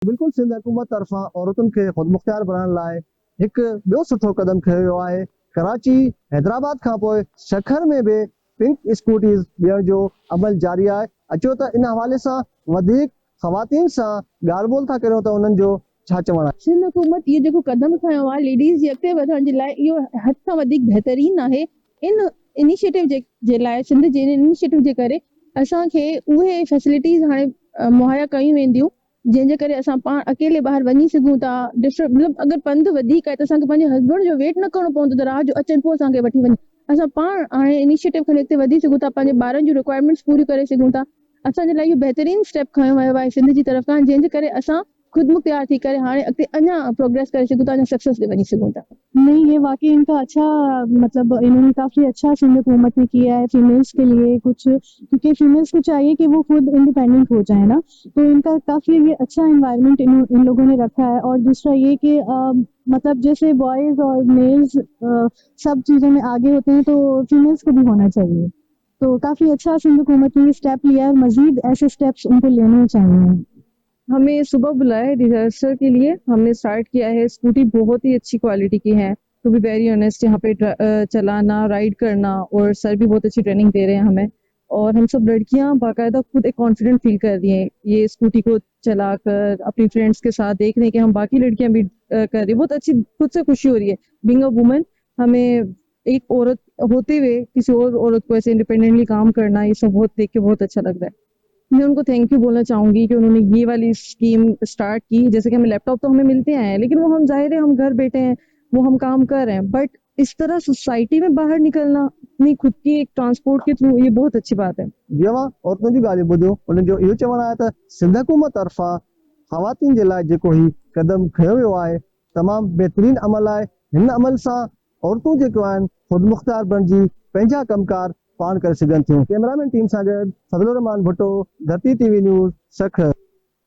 बिल्कुल सिंध हुकूमत तरफ़ां औरतुनि खे ख़ुदमुख्तियार बणाइण लाइ हिकु ॿियो सुठो क़दम खयो वियो आहे। कराची, हैदराबाद खां पोइ शखर में बि पिंक स्कूटीज़ ॾियण जो अमल जारी आहे। अचो त इन हवाले सां वधीक ख़वातीन सां ॻाल्हि ॿोल था करियूं त उन्हनि जो छा चवणु आहे। सिंध हुकूमत इहो जेको क़दम खयो आहे लेडीज़ जे अॻिते वधण जे लाइ, इहो हद खां वधीक बहितरीन आहे। इन इनिशिएटिव जे लाइ, सिंध जे इनिशिएटिव जे करे असांखे उहे फैसिलिटीज़ हाणे मुहैया कयूं वेंदियूं जंहिंजे करे असां पाण अकेले ॿाहिरि वञी सघूं था। मतिलबु अगरि पंधु वधीक आहे त असांखे पंहिंजे हस्बैंड जो वेट न करिणो पवंदो त राह जो अचनि पोइ असांखे वठी वञनि। असां पाण हाणे इनिशिएटिव खणी अॻिते वधी सघूं था, पंहिंजे ॿारनि जूं रिक्वायरमेंट्स पूरियूं करे सघूं था। असांजे लाइ इहो बहितरीन स्टेप खयो वियो आहे सिंध जी तरफ़ खां, जंहिंजे करे असां खुदमुख्तियार थी करे हाणे अॻिते अञा प्रोग्रेस करे सघूं था, अञा सक्सेस ते वञी सघूं था। नहीं, ये वाकई इनका अच्छा, मतलब इन्होंने काफ़ी अच्छा सिंध हुकूमत ने किया है फीमेल्स के लिए कुछ, क्योंकि फीमेल्स को चाहिए कि वो खुद इंडिपेंडेंट हो जाए ना, तो इनका काफ़ी ये अच्छा एनवायरनमेंट इन लोगों ने रखा है। और दूसरा ये कि मतलब जैसे बॉयज़ और मेल्स सब चीज़ों में आगे होते हैं, तो फीमेल्स को भी होना चाहिए। तो काफ़ी अच्छा सिंध हुकूमत ने ये स्टेप लिया है, मज़ीद ऐसे स्टेप्स उनको लेने चाहिए। हमें सुबह बुलाया है रिहर्सल के लिए, हमने स्टार्ट किया है। स्कूटी बहुत ही अच्छी क्वालिटी की है, टू बी वेरी ऑनेस्ट। यहाँ पे चलाना, राइड करना, और सर भी बहुत अच्छी ट्रेनिंग दे रहे हैं हमें। और हम सब लड़कियां बाकायदा खुद एक कॉन्फिडेंट फील कर रही हैं ये स्कूटी को चलाकर, अपनी फ्रेंड्स के साथ देख रहे हैं कि हम बाकी लड़कियां भी कर रही हैं। बहुत अच्छी खुद से खुशी हो रही है बीइंग अ वुमन। हमें एक औरत होते हुए किसी और औरत को ऐसे इंडिपेंडेंटली काम करना, ये सब बहुत देख के बहुत अच्छा लग रहा है। मैं उनको थैंक यू बोलना चाहूंगी कि उन्होंने ये वाली स्कीम स्टार्ट की। जैसे कि हमें लैपटॉप तो हमें मिलते हैं, लेकिन वो हम जाहिर है हम घर बैठे हैं, वो हम काम कर रहे हैं, बट इस तरह सोसाइटी में बाहर निकलना अपनी खुद की एक ट्रांसपोर्ट के थ्रू, ये बहुत अच्छी बात है। जेवा औरतुनि जी ॻाल्हियूं ॿुधियूं, उन्हनि जो इहो चवणु आहे त सिंध हुकूमत तरफ़ां ख़वातीन जे लाइ जेको ही क़दम खयो वियो आहे तमामु बहितरीन अमल आहे। हिन अमल सां औरतूं जेको आहिनि ख़ुदमुख्तियार बणिजी पंहिंजा कमकार पाण करे सघनि थियूं। कैमरामैन टीम सां गॾु फज़लुर रहमान भुट्टो, धरती टीवी न्यूज़, शखर।